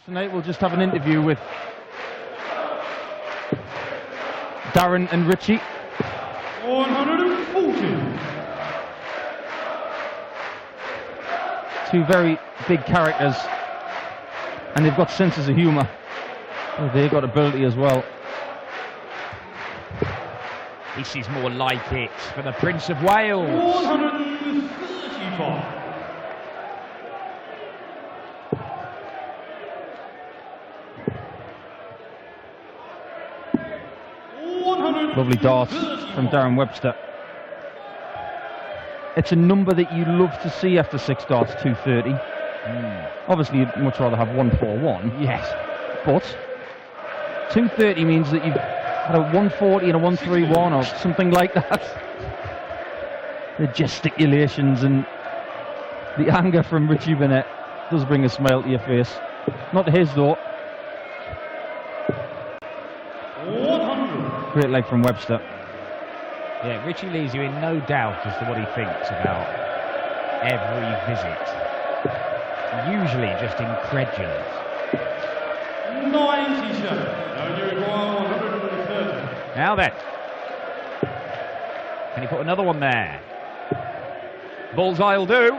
Tonight we'll just have an interview with Darren and Richie. 140. Two very big characters, and they've got senses of humour. Oh, they've got ability as well. This is more like it for the Prince of Wales. 135. Lovely darts from Darren Webster. It's a number that you love to see after 6 darts, 230. Obviously, you'd much rather have 141. Yes. But 230 means that you've had a 140 and a 131 or something like that. The gesticulations and the anger from Richie Burnett does bring a smile to your face. Not his though. 100. Great leg from Webster. Yeah, Richie leaves you in no doubt as to what he thinks about every visit. Usually just incredulous. 97. Now you require 130. Now then. Can he put another one there? Bullseye will do.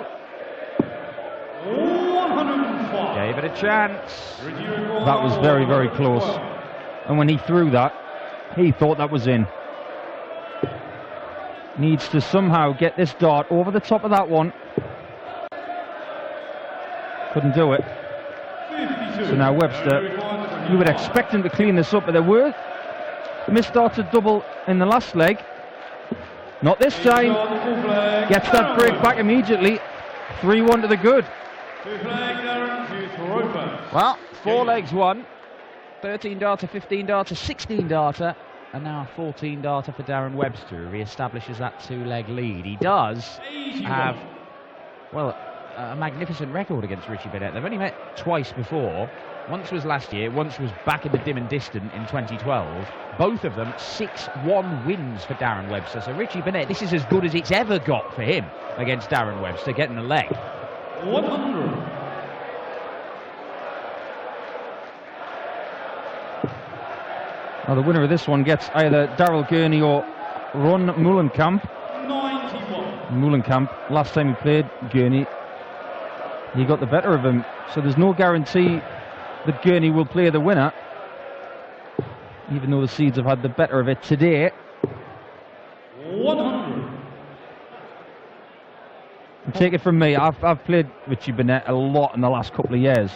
105. Gave it a chance. That was very, very close. And when he threw that, he thought that was in. Needs to somehow get this dart over the top of that one. Couldn't do it. 52. So now Webster, you would expect him to clean this up, but there were missed darts at double in the last leg. Not this time. Gets that break back immediately. 3-1 to the good. Well, 4 legs won. 13 darter, 15 darter, 16 darter, and now a 14 darter for Darren Webster, who re-establishes that 2-leg lead. He does have, well, a magnificent record against Richie Burnett. They've only met twice before. Once was last year, once was back in the dim and distant in 2012. Both of them 6-1 wins for Darren Webster. So Richie Burnett, this is as good as it's ever got for him against Darren Webster, getting a leg. 100. Now the winner of this one gets either Daryl Gurney or Ron Mullenkamp. 91. Mullenkamp, last time he played Gurney, he got the better of him. So there's no guarantee that Gurney will play the winner, even though the Seeds have had the better of it today. 100. And take it from me, I've played Richie Burnett a lot in the last couple of years.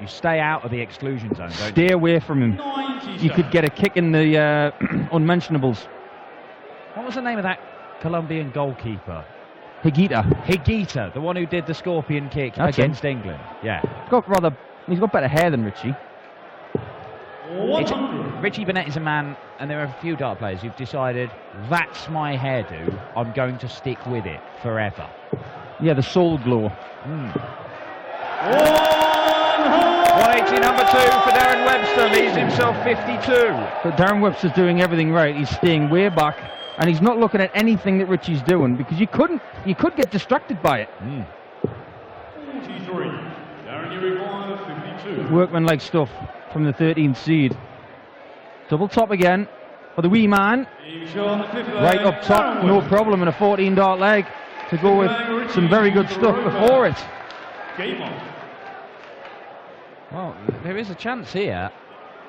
You stay out of the exclusion zone, don't Stay away from him. 97. You could get a kick in the unmentionables. What was the name of that Colombian goalkeeper? Higuita. The one who did the scorpion kick That's against England. Yeah. He's got better hair than Richie. 100. Richie Burnett is a man, and there are a few dart players who've decided, that's my hairdo, I'm going to stick with it forever. Yeah, the soul glow. 180 number 2 for Darren Webster, leaves himself 52. But Darren Webster's doing everything right. He's staying way back, and he's not looking at anything that Richie's doing, because you could get distracted by it. 43. Darren, you require 52. Workman-like stuff from the 13th seed. Double top again for the wee man. Right up top, no problem, and a 14 dart leg to go with some very good stuff before it. Game on. Well, there is a chance here,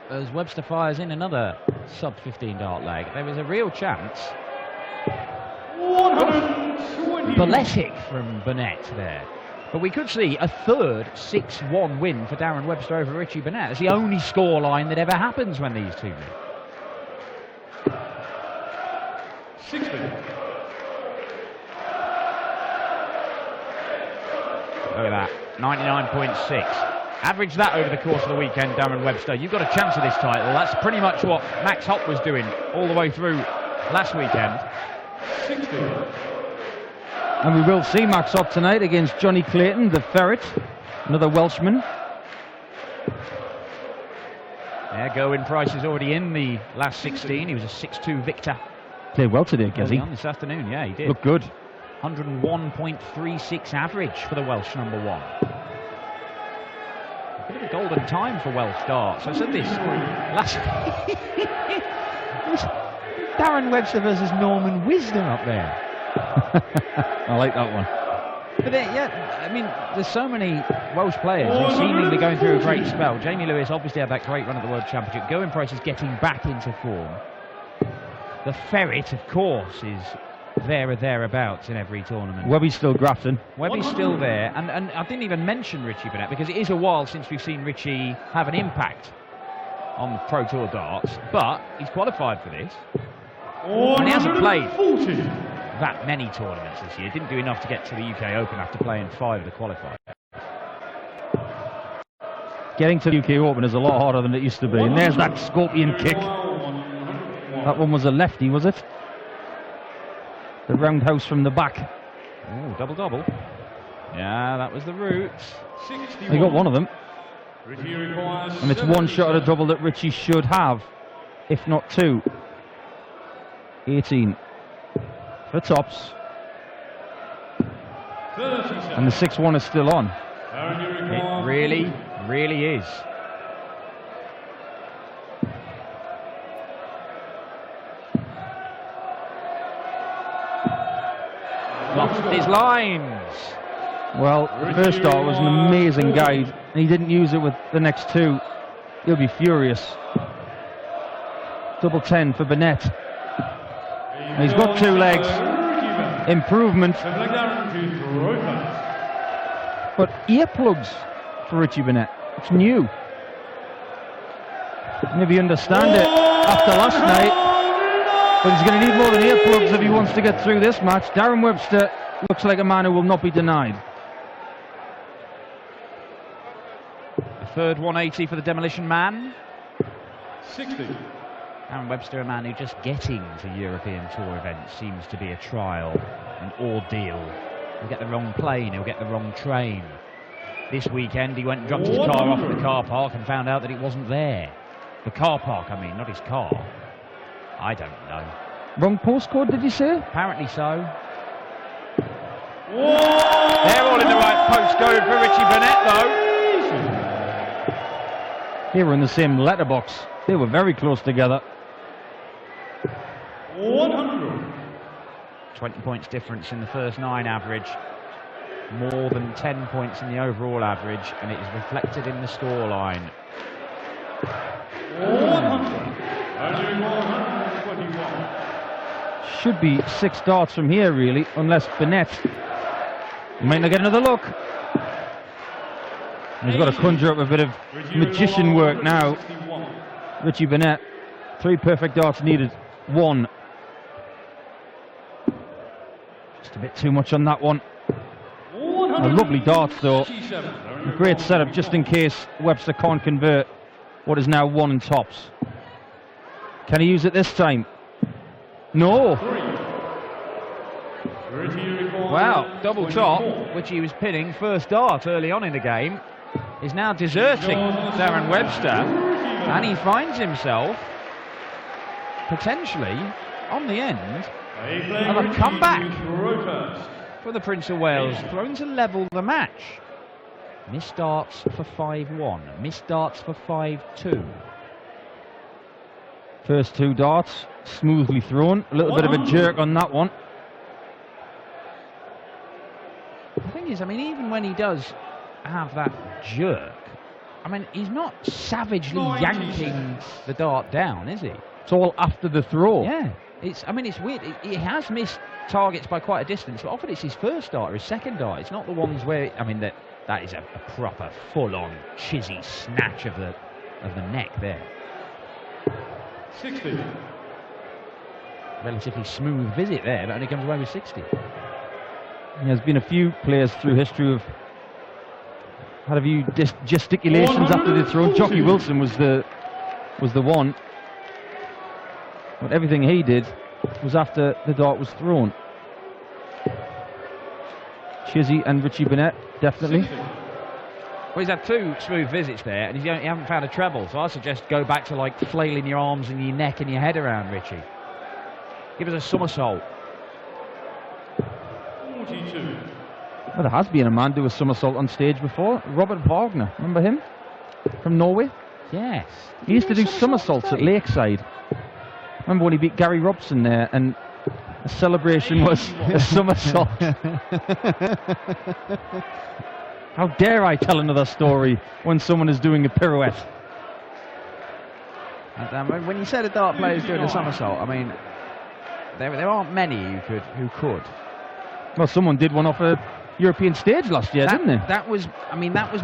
as Webster fires in another sub-15 dart leg. There is a real chance. 120. Balletic from Burnett there. But we could see a third 6-1 win for Darren Webster over Richie Burnett. It's the only scoreline that ever happens when these two meet. 60. Look at that, 99.6. Average that over the course of the weekend, Darren Webster. You've got a chance of this title. That's pretty much what Max Hopp was doing all the way through last weekend. 60. And we will see Max Hopp tonight against Johnny Clayton, the Ferret, another Welshman. Yeah, Gerwyn Price is already in the last 16. He was a 6-2 victor. Played well today, Gezi. On this afternoon, yeah, he did. Looked good. 101.36 average for the Welsh number 1. bit of a golden time for Welsh darts. I said this last Darren Webster versus Norman Wisdom up there. I like that one. But yeah, I mean, there's so many Welsh players who are seemingly going through a great spell. Jamie Lewis obviously had that great run at the World Championship. Gerwyn Price is getting back into form. The Ferret, of course, is there or thereabouts in every tournament. Webby's still grafting. Webby's still there, and I didn't even mention Richie Burnett because it is a while since we've seen Richie have an impact on the Pro Tour darts, but he's qualified for this. And he hasn't played that many tournaments this year. Didn't do enough to get to the UK Open after playing 5 of the qualifiers. Getting to the UK Open is a lot harder than it used to be. And there's that scorpion kick. That one was a lefty, was it? The roundhouse from the back. Oh, double-double. Yeah, that was the route. He got one of them. And it's one shot at a double that Richie should have, if not 2. 18 for tops. And the 6-1 is still on. It really, really is. Lost his lines. Well, the first start was an amazing guide, and he didn't use it with the next 2. He'll be furious. Double 10 for Burnett. And he's got 2 legs. Improvement. But earplugs for Richie Burnett. It's new. Maybe understand it after last night. But he's going to need more than earplugs if he wants to get through this match. Darren Webster looks like a man who will not be denied. The third 180 for the Demolition Man. 60. Darren Webster, a man who just getting to European Tour events seems to be a trial, an ordeal. He'll get the wrong plane, he'll get the wrong train. This weekend he went and dropped his car off at the car park and found out that it wasn't there. The car park, I mean, not his car. I don't know. Wrong postcode, did you say? Apparently so. Whoa! They're all in the right postcode for Richie Burnett, though. They were in the same letterbox. They were very close together. 100. 20 points difference in the first 9 average. More than 10 points in the overall average, and it is reflected in the scoreline. 121. Should be 6 darts from here, really, unless Burnett might not get another look. And he's got to conjure up a bit of magician work now. Richie Burnett, 3 perfect darts needed. 1. Just a bit too much on that one. A lovely darts though. A great setup just in case Webster can't convert what is now 1 in tops. Can he use it this time? No. Wow, double top, which he was pinning first dart early on in the game, is now deserting Darren Webster, and he finds himself potentially on the end of a comeback for the Prince of Wales, thrown to level the match. Missed darts for 5-1, missed darts for 5-2. First 2 darts, smoothly thrown. A little bit of a jerk on that one. The thing is, I mean, even when he does have that jerk, I mean, he's not savagely yanking the dart down, is he? It's all after the throw. Yeah. I mean, it's weird. He has missed targets by quite a distance, but often it's his first dart or his second dart. It's not the ones where, I mean, that is a proper full-on chizzy snatch of the neck there. 60. Relatively smooth visit there, but only comes away with 60. There's been a few players through history who've had a few gesticulations after the throw. Jockey Wilson was the one. But everything he did was after the dart was thrown. Chizzy and Richie Burnett, definitely. 60. Well, he's had 2 smooth visits there, and you haven't found a treble, so I suggest go back to like flailing your arms and your neck and your head around, Richie. Give us a somersault. 42. Well, there has been a man do a somersault on stage before. Robert Wagner, remember him? from Norway? Yes. He used to do somersaults at Lakeside. Remember when he beat Gary Robson there, and the celebration was a somersault. How dare I tell another story when someone is doing a pirouette? And, when you said a dart player is doing a somersault, I mean, there aren't many who could. Well, someone did one off a European stage last year, didn't they? That was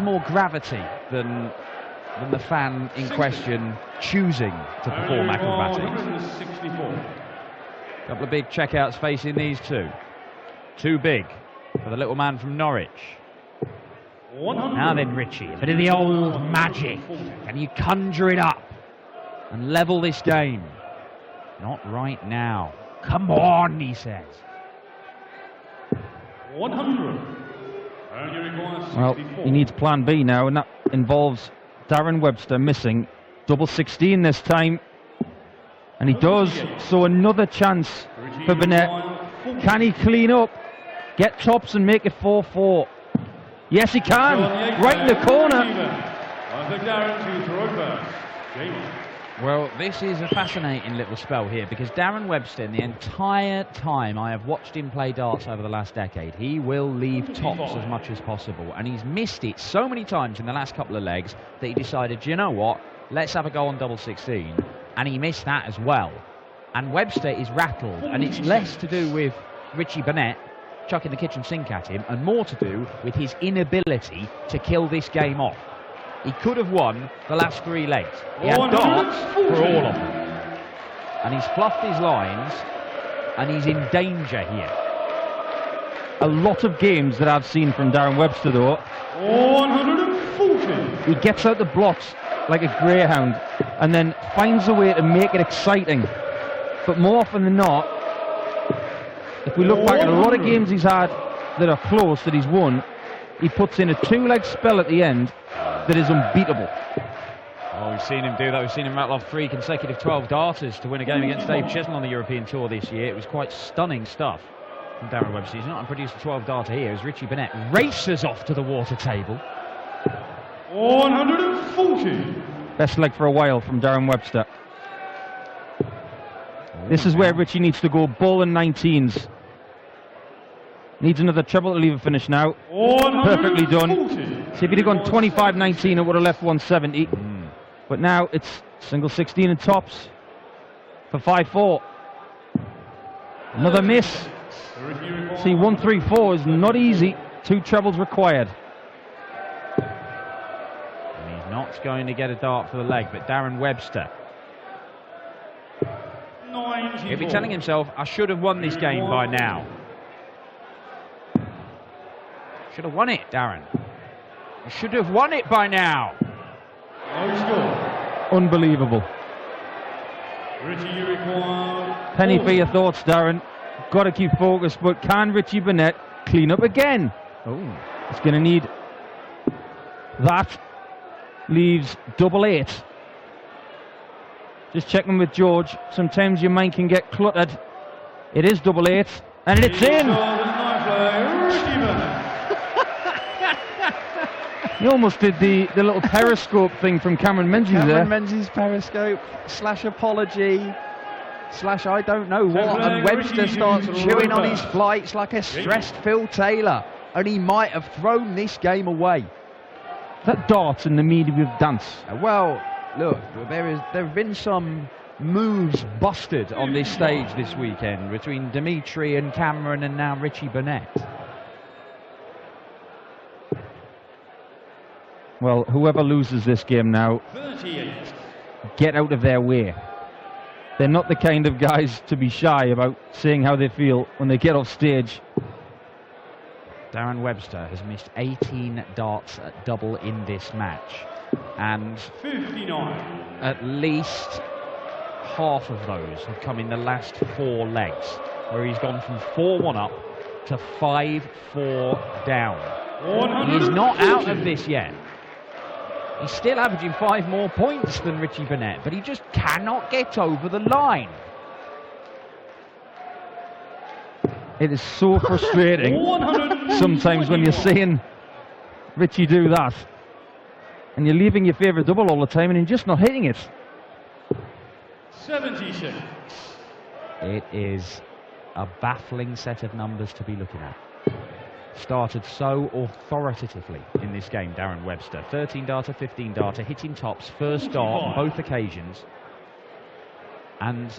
more gravity than the fan in question choosing to perform acrobatics. 164. Couple of big checkouts facing these two. Too big for the little man from Norwich. Now then, Richie, a bit of the old magic. Can you conjure it up and level this game? Not right now. Come on, he says. 100. And you require 64. Well, he needs plan B now, and that involves Darren Webster missing double 16 this time. And he does, so another chance for Burnett. Can he clean up, get tops and make it 4-4? Yes, he can, right in the corner. Well, this is a fascinating little spell here, because Darren Webster, in the entire time I have watched him play darts over the last decade, he will leave tops as much as possible, and he's missed it so many times in the last couple of legs that he decided, you know what, let's have a go on double 16, and he missed that as well. And Webster is rattled, and it's less to do with Richie Burnett chucking the kitchen sink at him, and more to do with his inability to kill this game off. He could have won the last 3 legs. He had darts for all of them. And he's fluffed his lines, and he's in danger here. A lot of games that I've seen from Darren Webster, though, 140. he gets out the blocks like a greyhound and then finds a way to make it exciting. But more often than not, if we look back at a lot of games he's had that are close, that he's won, he puts in a 2-leg spell at the end that is unbeatable. Oh, we've seen him do that. We've seen him rattle off 3 consecutive 12-darters to win a game against Dave Chisholm on the European Tour this year. It was quite stunning stuff from Darren Webster. He's not produced a 12-darter here as Richie Burnett races off to the water table. 140. Best leg for a while from Darren Webster. This is where Richie needs to go bull and 19s. Needs another treble to leave a finish now. Perfectly done. See, if he'd have gone 25-19, it would have left 170. But now it's single 16 and tops for 5-4. Another miss. See, 1-3-4 is not easy. 2 trebles required. And he's not going to get a dart for the leg, but Darren Webster, he'll be telling himself, I should have won this game by now. Should have won it, Darren. You should have won it by now. Unbelievable. Richie, you require Penny for your thoughts, Darren. Got to keep focused, but can Richie Burnett clean up again? Oh, He's going to need that. Leaves double 8. Just checking with George. Sometimes your mind can get cluttered. It is double 8, and it's in. He almost did the little periscope thing from Cameron Menzies there. Cameron Menzies periscope / apology / I don't know what, and Webster starts chewing on his flights like a stressed Phil Taylor, and he might have thrown this game away. That dart in the medium of dance. Well, look, there have been some moves busted on this stage this weekend between Dimitri and Cameron, and now Richie Burnett. Well, whoever loses this game now, 38. get out of their way. They're not the kind of guys to be shy about saying how they feel when they get off stage. Darren Webster has missed 18 darts at double in this match, and 59. at least half of those have come in the last 4 legs, where he's gone from 4-1 up to 5-4 down. He's not out of this yet. He's still averaging 5 more points than Richie Burnett, but he just cannot get over the line. It is so frustrating sometimes when you're seeing Richie do that. and you're leaving your favourite double all the time and you're just not hitting it. 76. It is a baffling set of numbers to be looking at. Started so authoritatively in this game, Darren Webster. 13 darter, 15 darter, hitting tops, first dart on both occasions. And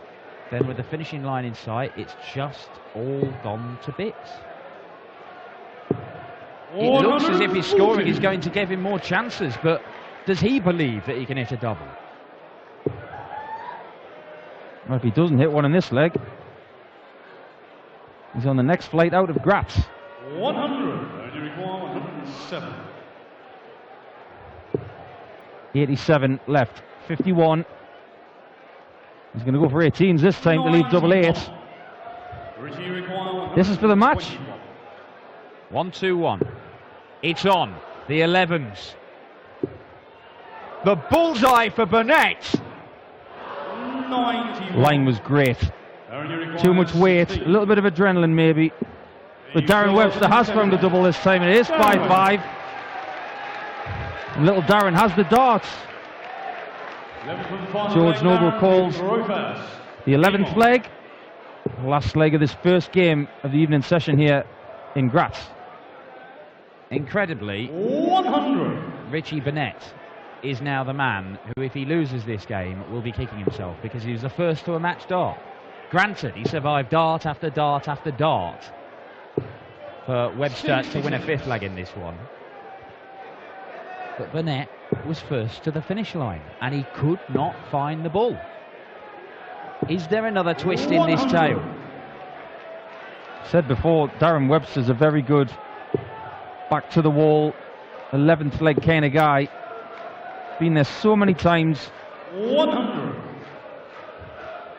then with the finishing line in sight, it's just all gone to bits. It looks as if his scoring is going to give him more chances, but does he believe that he can hit a double? Well, if he doesn't hit one in this leg, he's on the next flight out of Graz. 100. You require 107. 87 left. 51. He's going to go for 18s this time to leave double 8. This is for the match. 1-2-1. It's on. The 11s. The bullseye for Burnett. 91. Line was great. Too much weight, a little bit of adrenaline maybe. But Darren Webster has found a double this time. It is 5-5. And little Darren has the darts. George Noble calls the 11th leg. Last leg of this first game of the evening session here in Graz. Incredibly, 100. Richie Burnett is now the man who, if he loses this game, will be kicking himself because he was the first to a match dart. Granted, he survived dart after dart after dart for Webster to win a 5th leg in this one. But Burnett was first to the finish line and he could not find the ball. Is there another twist in this tale? Said before, Darren Webster's a very good back to the wall 11th leg kind of guy. Been there so many times. 100.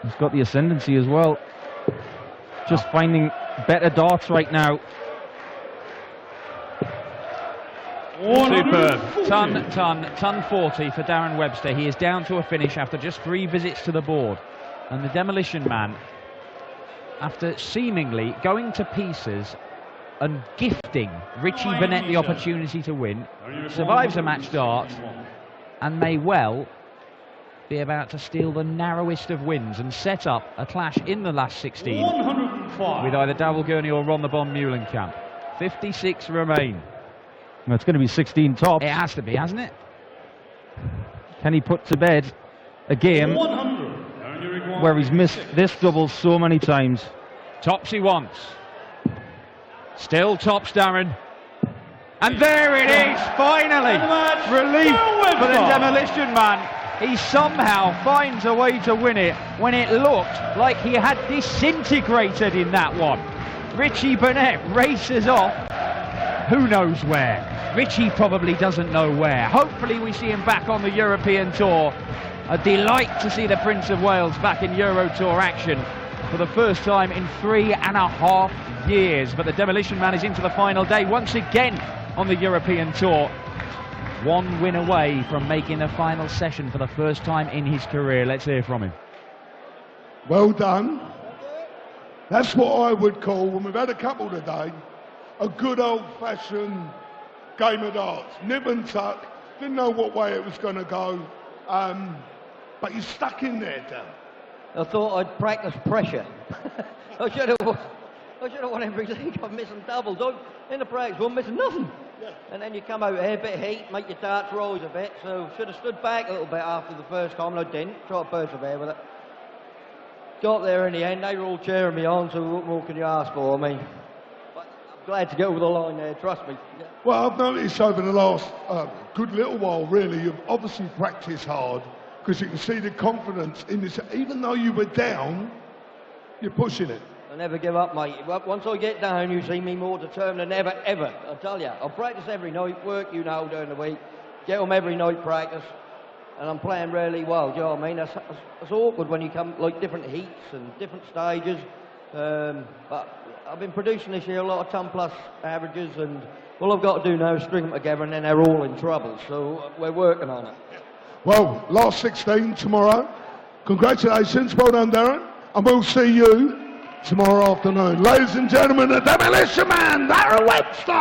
He's got the ascendancy as well. Just finding better darts right now. Superb. Ton 40 for Darren Webster. He is down to a finish after just 3 visits to the board. And the Demolition Man, after seemingly going to pieces and gifting Richie Burnett the opportunity to win, survives a match dart and may well be about to steal the narrowest of wins and set up a clash in the last 16 with either Darrell Gurney or Ron the Bomb Muhlenkamp. 56 remain. Well, it's going to be 16 tops. It has to be, hasn't it? Can he put to bed a game where he's missed this double so many times? Tops he wants. Still tops Darren. And there it is, finally! Relief for the Demolition Man. He somehow finds a way to win it when it looked like he had disintegrated in that one. Richie Burnett races off. Who knows where? Richie probably doesn't know where. Hopefully we see him back on the European Tour. A delight to see the Prince of Wales back in Euro Tour action for the first time in 3.5 years. But the Demolition Man is into the final day once again on the European Tour. 1 win away from making the final session for the first time in his career. Let's hear from him. Well done. That's what I would call, when we've had a couple today, a good old-fashioned game of darts. Nib and tuck. Didn't know what way it was going to go. But you stuck in there, Dan. I thought I'd practice pressure. I should have won every league. I'm missing doubles. In the practice, I'm missing nothing. Yeah. And then you come out here, a bit of heat, make your darts rise a bit. So should have stood back a little bit after the first time, and I didn't. Try to persevere with it. Got there in the end. They were all cheering me on, so what more can you ask for? I mean, but I'm glad to get over the line there, trust me. Yeah. Well, I've noticed over the last good little while, really, you've obviously practiced hard, because you can see the confidence in this. Even though you were down, you're pushing it. I never give up, mate. Once I get down, you see me more determined than ever, ever. I tell you, I practice every night, work, you know, during the week. Get them every night, practice. And I'm playing really well, do you know what I mean? It's awkward when you come, like, different heats and different stages. But I've been producing this year a lot of ton-plus averages, and all I've got to do now is string them together, and then they're all in trouble. So we're working on it. Well, last 16 tomorrow. Congratulations, well done, Darren. And we'll see you tomorrow afternoon. Ladies and gentlemen, the Demolition Man, Darren Webster!